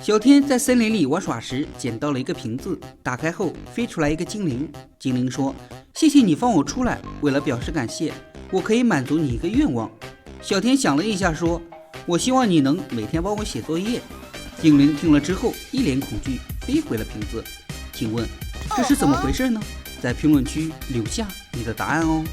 小天在森林里玩耍时捡到了一个瓶子，打开后飞出来一个精灵。精灵说：“谢谢你放我出来，为了表示感谢，我可以满足你一个愿望。”小天想了一下说：“我希望你能每天帮我写作业。”精灵听了之后一脸恐惧，飞回了瓶子。请问这是怎么回事呢？在评论区留下你的答案哦。